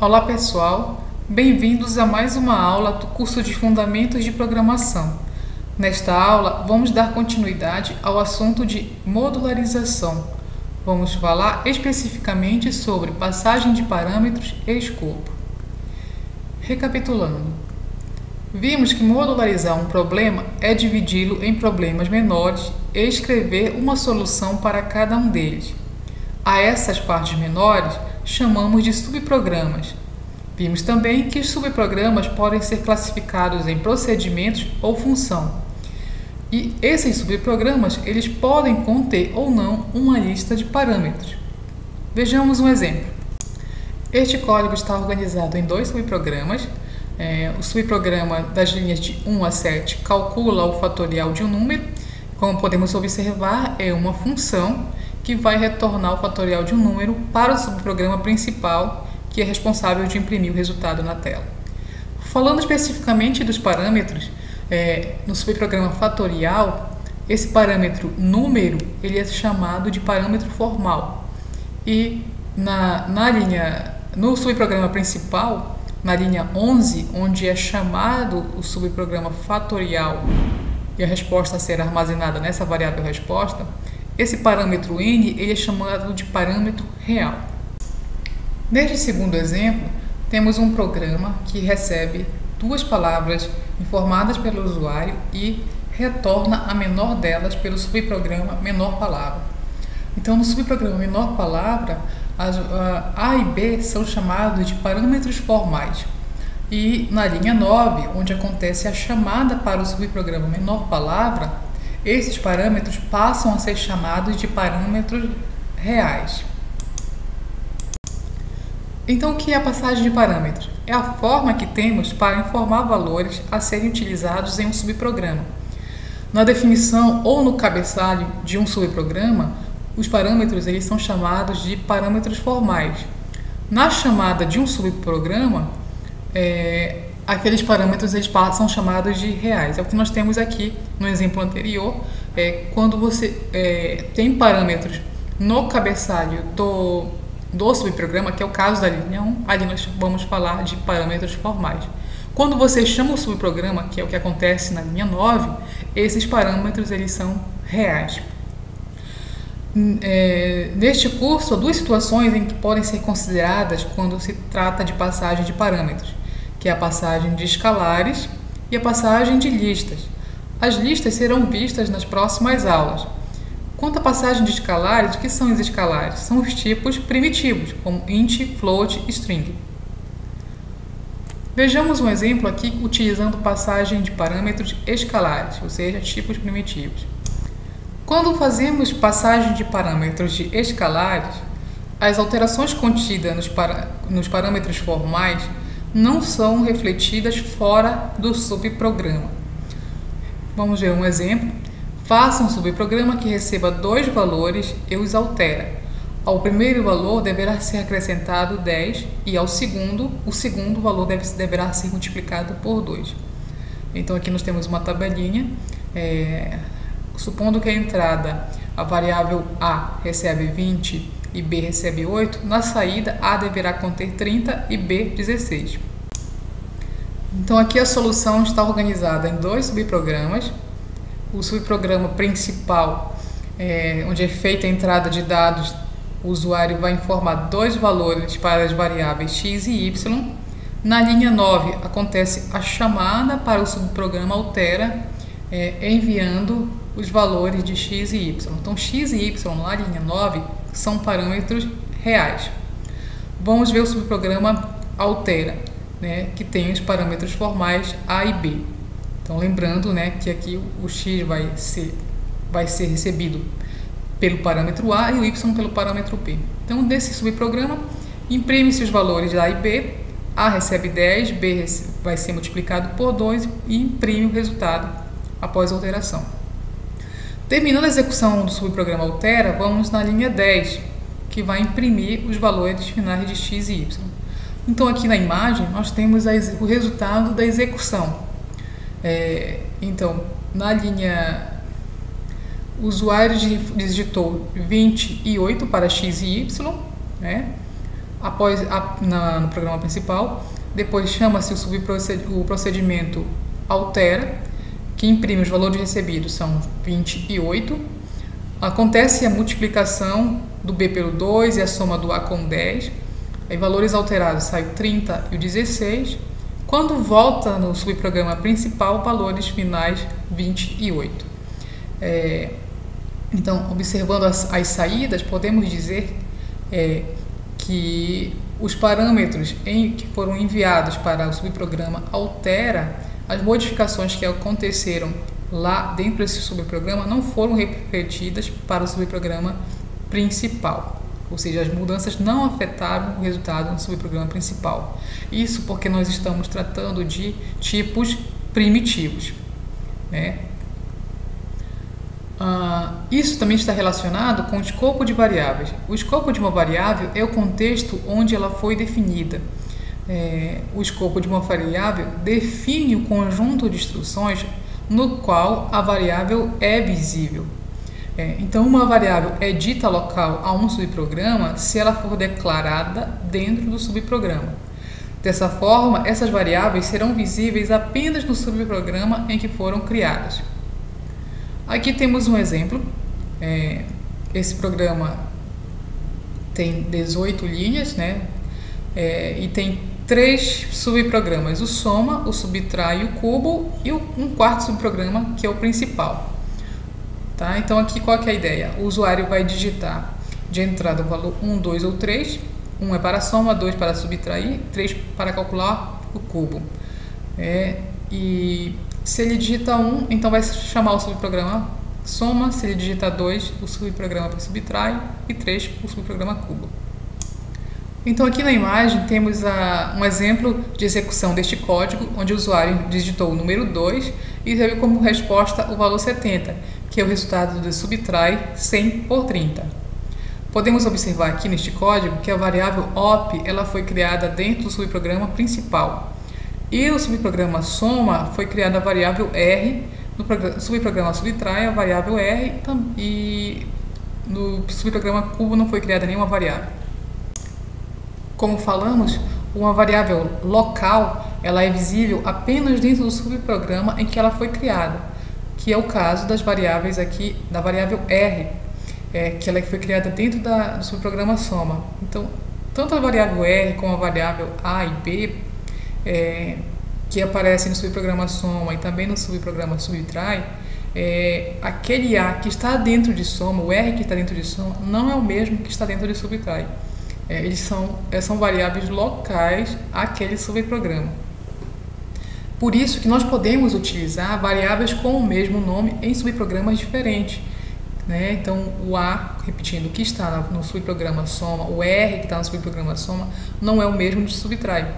Olá pessoal, bem-vindos a mais uma aula do curso de Fundamentos de Programação. Nesta aula, vamos dar continuidade ao assunto de modularização. Vamos falar especificamente sobre passagem de parâmetros e escopo. Recapitulando, vimos que modularizar um problema é dividi-lo em problemas menores e escrever uma solução para cada um deles. A essas partes menores chamamos de subprogramas. Vimos também que os subprogramas podem ser classificados em procedimentos ou função. E esses subprogramas, eles podem conter ou não uma lista de parâmetros. Vejamos um exemplo. Este código está organizado em dois subprogramas. O subprograma das linhas de 1 a 7 calcula o fatorial de um número. Como podemos observar, é uma função que vai retornar o fatorial de um número para o subprograma principal, que é responsável de imprimir o resultado na tela. Falando especificamente dos parâmetros, no subprograma fatorial, esse parâmetro número ele é chamado de parâmetro formal. E no subprograma principal, na linha 11, onde é chamado o subprograma fatorial e a resposta a ser armazenada nessa variável resposta, esse parâmetro n ele é chamado de parâmetro real. Neste segundo exemplo, temos um programa que recebe duas palavras informadas pelo usuário e retorna a menor delas pelo subprograma menor palavra. Então, no subprograma menor palavra, as A e B são chamados de parâmetros formais. E na linha 9, onde acontece a chamada para o subprograma menor palavra, esses parâmetros passam a ser chamados de parâmetros reais. Então, o que é a passagem de parâmetros? É a forma que temos para informar valores a serem utilizados em um subprograma. Na definição ou no cabeçalho de um subprograma, os parâmetros eles são chamados de parâmetros formais. Na chamada de um subprograma, aqueles parâmetros eles são chamados de reais. É o que nós temos aqui no exemplo anterior. Quando você tem parâmetros no cabeçalho do subprograma, que é o caso da linha 1, ali nós vamos falar de parâmetros formais. Quando você chama o subprograma, que é o que acontece na linha 9, esses parâmetros eles são reais. Neste curso, há duas situações em que podem ser consideradas quando se trata de passagem de parâmetros, que é a passagem de escalares e a passagem de listas. As listas serão vistas nas próximas aulas. Quanto à passagem de escalares, o que são os escalares? São os tipos primitivos, como int, float e string. Vejamos um exemplo aqui utilizando passagem de parâmetros escalares, ou seja, tipos primitivos. Quando fazemos passagem de parâmetros de escalares, as alterações contidas nos parâmetros formais não são refletidas fora do subprograma. Vamos ver um exemplo. Faça um subprograma que receba dois valores e os altera. Ao primeiro valor deverá ser acrescentado 10 e ao segundo, o segundo valor deverá ser multiplicado por 2. Então aqui nós temos uma tabelinha. Supondo que a entrada, a variável A recebe 20 e B recebe 8, na saída A deverá conter 30 e B 16. Então aqui a solução está organizada em dois subprogramas. O subprograma principal, onde é feita a entrada de dados, o usuário vai informar dois valores para as variáveis x e y. Na linha 9 acontece a chamada para o subprograma altera, enviando os valores de x e y. Então x e y na linha 9 são parâmetros reais. Vamos ver o subprograma altera, que tem os parâmetros formais A e B. Então lembrando que aqui o x vai ser recebido pelo parâmetro A e o y pelo parâmetro B. Então desse subprograma imprime-se os valores A e B, A recebe 10, B vai ser multiplicado por 2 e imprime o resultado após a alteração. Terminando a execução do subprograma altera, vamos na linha 10, que vai imprimir os valores finais de x e y. Então aqui na imagem nós temos o resultado da execução. Então na linha o usuário digitou 20 e 8 para x e y, no programa principal. Depois chama-se o procedimento altera, que imprime os valores recebidos, são 28. Acontece a multiplicação do B pelo 2 e a soma do A com 10. Aí valores alterados sai o 30 e o 16. Quando volta no subprograma principal, valores finais 28. Então, observando as saídas, podemos dizer que os parâmetros que foram enviados para o subprograma altera, as modificações que aconteceram lá dentro desse subprograma não foram repetidas para o subprograma principal. Ou seja, as mudanças não afetaram o resultado no subprograma principal. Isso porque nós estamos tratando de tipos primitivos, né? Isso também está relacionado com o escopo de variáveis. O escopo de uma variável é o contexto onde ela foi definida. O escopo de uma variável define o conjunto de instruções no qual a variável é visível. Então, uma variável é dita local a um subprograma se ela for declarada dentro do subprograma. Dessa forma, essas variáveis serão visíveis apenas no subprograma em que foram criadas. Aqui temos um exemplo. Esse programa tem 18 linhas, né? E tem 3 subprogramas: o soma, o subtrai e o cubo, e um quarto subprograma que é o principal. Tá? Então aqui qual que é a ideia? O usuário vai digitar de entrada o valor 1, 2 ou 3. 1 é para a soma, 2 para subtrair, 3 para calcular o cubo. E se ele digita 1, então vai chamar o subprograma soma. Se ele digita 2, o subprograma subtrai, e 3, o subprograma cubo. Então aqui na imagem temos um exemplo de execução deste código, onde o usuário digitou o número 2 e teve como resposta o valor 70, que é o resultado do subtrai 100 por 30. Podemos observar aqui neste código que a variável op ela foi criada dentro do subprograma principal. E no subprograma soma foi criada a variável R, no subprograma subtrai a variável R, e no subprograma cubo não foi criada nenhuma variável. Como falamos, uma variável local ela é visível apenas dentro do subprograma em que ela foi criada, que é o caso das variáveis aqui, da variável R, que ela foi criada dentro do subprograma soma. Então, tanto a variável R como a variável A e B, que aparecem no subprograma soma e também no subprograma subtrai, aquele A que está dentro de soma, o R que está dentro de soma, não é o mesmo que está dentro de subtrai. Eles são variáveis locais àquele subprograma. Por isso que nós podemos utilizar variáveis com o mesmo nome em subprogramas diferentes, né? Então, o A, repetindo, que está no subprograma soma, o R que está no subprograma soma, não é o mesmo de subtrai.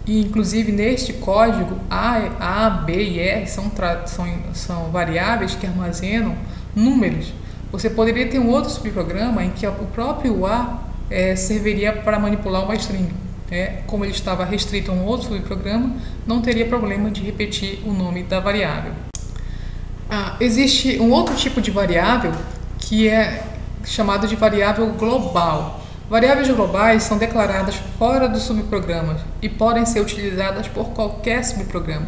E, inclusive, neste código, A, B e R são variáveis que armazenam números. Você poderia ter um outro subprograma em que o próprio A serviria para manipular uma string. Como ele estava restrito a um outro subprograma, não teria problema de repetir o nome da variável. Existe um outro tipo de variável que é chamado de variável global. Variáveis globais são declaradas fora dos subprogramas e podem ser utilizadas por qualquer subprograma.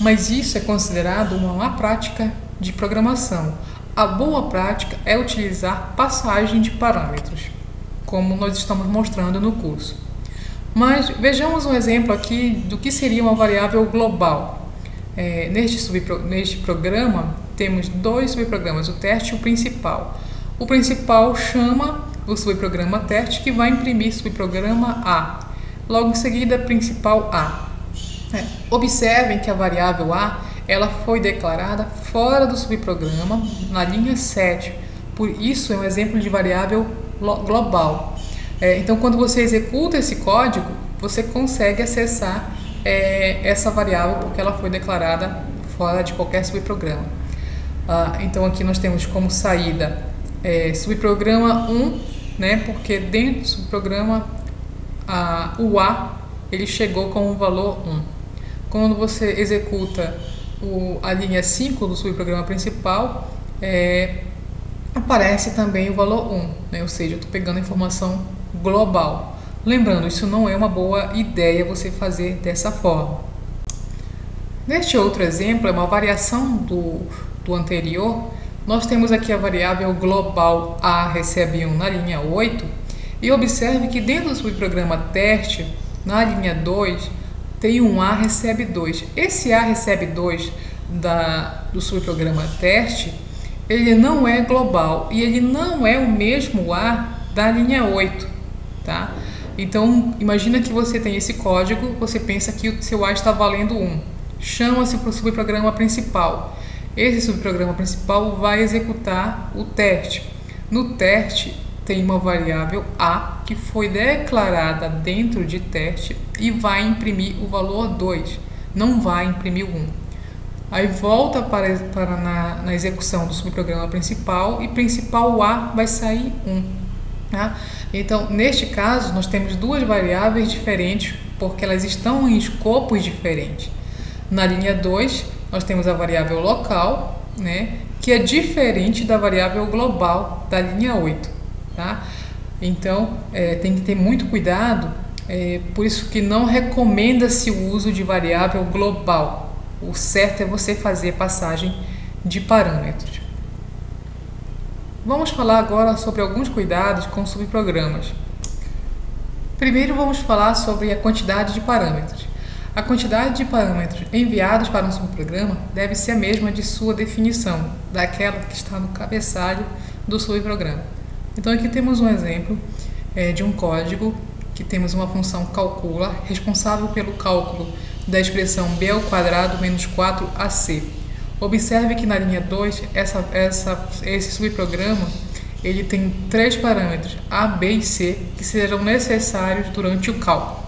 Mas isso é considerado uma má prática de programação. A boa prática é utilizar passagem de parâmetros, como nós estamos mostrando no curso. Mas vejamos um exemplo aqui do que seria uma variável global. Neste programa, temos 2 subprogramas, o teste e o principal. O principal chama o subprograma teste, que vai imprimir subprograma A. Logo em seguida, principal A. Observem que a variável A ela foi declarada fora do subprograma, na linha 7. Por isso, é um exemplo de variável global. Então, quando você executa esse código, você consegue acessar essa variável porque ela foi declarada fora de qualquer subprograma. Então, aqui nós temos como saída subprograma 1, né, porque dentro do subprograma o A ele chegou com o valor 1. Quando você executa a linha 5 do subprograma principal, aparece também o valor 1, né? Ou seja, eu estou pegando a informação global. Lembrando, isso não é uma boa ideia você fazer dessa forma. Neste outro exemplo, é uma variação do anterior. Nós temos aqui a variável global A recebe 1 na linha 8 e observe que dentro do subprograma teste, na linha 2, tem um A recebe 2. Esse A recebe 2 do subprograma teste, ele não é global e ele não é o mesmo A da linha 8, tá? Então, imagina que você tem esse código, você pensa que o seu A está valendo 1. Chama-se para o subprograma principal. Esse subprograma principal vai executar o teste. No teste, tem uma variável A que foi declarada dentro de teste e vai imprimir o valor 2, não vai imprimir 1. Aí volta para na execução do subprograma principal e principal A vai sair 1. Tá? Então, neste caso, nós temos duas variáveis diferentes porque elas estão em escopos diferentes. Na linha 2, nós temos a variável local, né, que é diferente da variável global da linha 8. Tá? Então, tem que ter muito cuidado, por isso que não recomenda-se o uso de variável global. O certo é você fazer passagem de parâmetros. Vamos falar agora sobre alguns cuidados com subprogramas. Primeiro vamos falar sobre a quantidade de parâmetros. A quantidade de parâmetros enviados para um subprograma deve ser a mesma de sua definição, daquela que está no cabeçalho do subprograma. Então aqui temos um exemplo de um código que temos uma função calcula, responsável pelo cálculo da expressão b² menos 4ac. Observe que na linha 2, esse subprograma ele tem 3 parâmetros, A, B e C, que serão necessários durante o cálculo.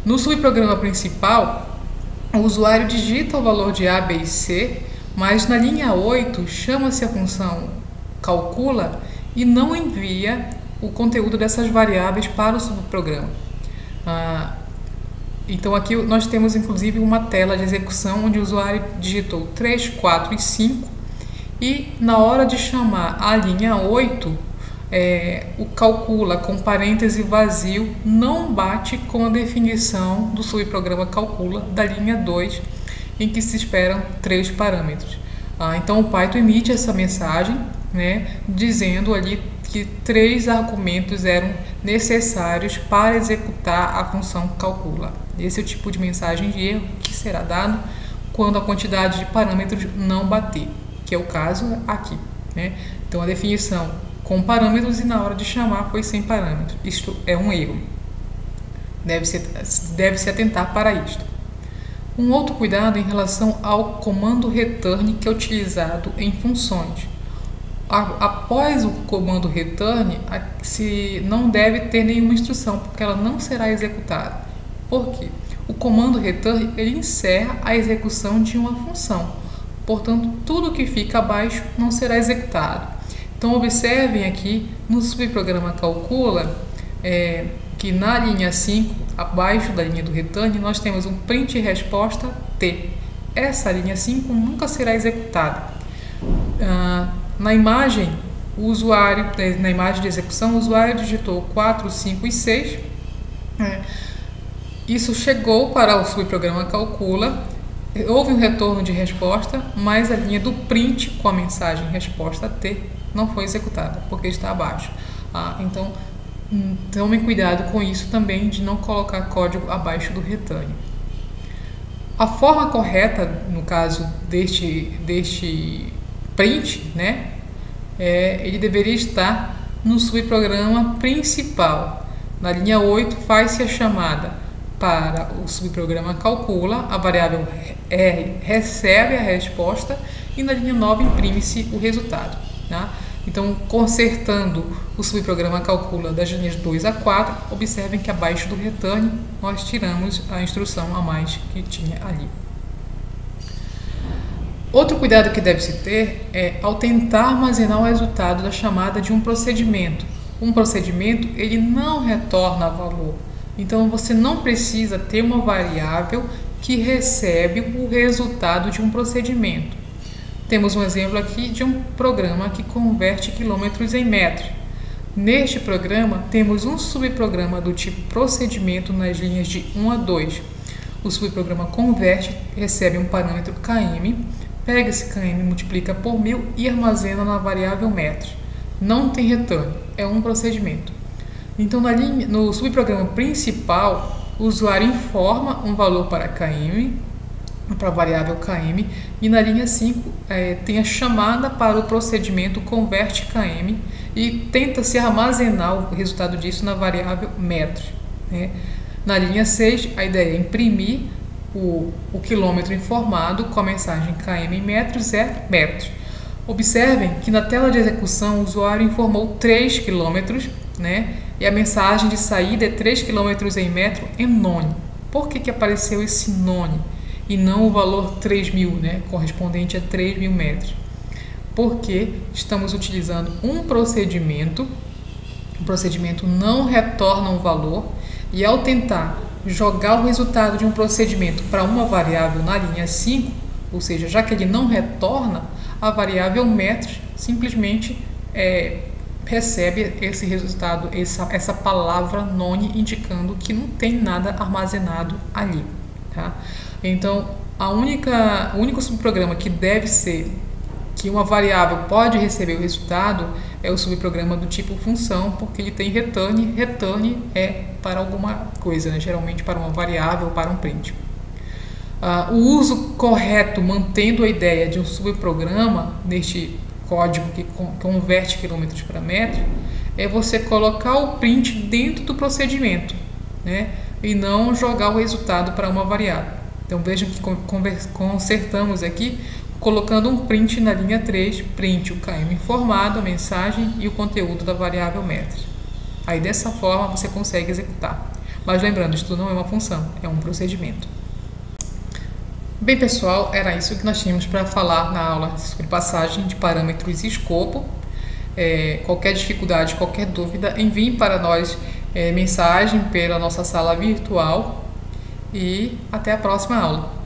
No subprograma principal, o usuário digita o valor de A, B e C, mas na linha 8 chama-se a função calcula e não envia o conteúdo dessas variáveis para o subprograma. Então aqui nós temos inclusive uma tela de execução onde o usuário digitou 3, 4 e 5 e na hora de chamar a linha 8, o calcula com parêntese vazio não bate com a definição do subprograma calcula da linha 2, em que se esperam 3 parâmetros. Então o Python emite essa mensagem, né, dizendo ali que 3 argumentos eram necessários para executar a função calcula. Esse é o tipo de mensagem de erro que será dado quando a quantidade de parâmetros não bater, que é o caso aqui, né? Então a definição com parâmetros e na hora de chamar foi sem parâmetros. Isto é um erro. Deve-se atentar para isto. Um outro cuidado em relação ao comando return que é utilizado em funções. Após o comando return, se não deve ter nenhuma instrução, porque ela não será executada. Por quê? O comando return ele encerra a execução de uma função. Portanto, tudo que fica abaixo não será executado. Então, observem aqui no subprograma calcula que na linha 5, abaixo da linha do return, nós temos um print resposta T. Essa linha 5 nunca será executada. Na imagem, na imagem de execução, o usuário digitou 4, 5 e 6. Isso chegou para o subprograma calcula, houve um retorno de resposta, mas a linha do print com a mensagem resposta T não foi executada, porque está abaixo. Então, tomem cuidado com isso também, de não colocar código abaixo do return. A forma correta, no caso deste print, né, ele deveria estar no subprograma principal. Na linha 8, faz-se a chamada para o subprograma calcula, a variável R recebe a resposta e na linha 9 imprime-se o resultado. Tá? Então, consertando o subprograma calcula das linhas 2 a 4, observem que abaixo do return nós tiramos a instrução a mais que tinha ali. Outro cuidado que deve-se ter é ao tentar armazenar o resultado da chamada de um procedimento. Um procedimento ele não retorna valor, então você não precisa ter uma variável que recebe o resultado de um procedimento. Temos um exemplo aqui de um programa que converte quilômetros em metros. Neste programa, temos um subprograma do tipo procedimento nas linhas de 1 a 2. O subprograma converte, recebe um parâmetro km, pega esse km, multiplica por 1000 e armazena na variável metros. Não tem return, é um procedimento. Então, no subprograma principal, o usuário informa um valor para km, para a variável km, e na linha 5 tem a chamada para o procedimento converte km e tenta-se armazenar o resultado disso na variável metros, né? Na linha 6, a ideia é imprimir o quilômetro informado com a mensagem km em metros é metros. Observem que na tela de execução o usuário informou 3 km, né? E a mensagem de saída é 3 km em metro em none. Por que apareceu esse none e não o valor 3.000, né? Correspondente a 3.000 metros? Porque estamos utilizando um procedimento, o procedimento não retorna um valor, e ao tentar jogar o resultado de um procedimento para uma variável na linha 5, ou seja, já que ele não retorna, a variável metros simplesmente recebe esse resultado, essa palavra none, indicando que não tem nada armazenado ali, tá? Então, o único subprograma que deve ser que uma variável pode receber o resultado é o subprograma do tipo função, porque ele tem return. Return é para alguma coisa, né? Geralmente para uma variável ou para um print. O uso correto, mantendo a ideia de um subprograma neste código que converte quilômetros para metro, é você colocar o print dentro do procedimento, né? E não jogar o resultado para uma variável. Então vejam que consertamos aqui colocando um print na linha 3, print o km informado, a mensagem e o conteúdo da variável metros. Aí dessa forma você consegue executar. Mas lembrando, isso não é uma função, é um procedimento. Bem, pessoal, era isso que nós tínhamos para falar na aula sobre passagem de parâmetros e escopo. Qualquer dificuldade, qualquer dúvida, enviem para nós mensagem pela nossa sala virtual e até a próxima aula.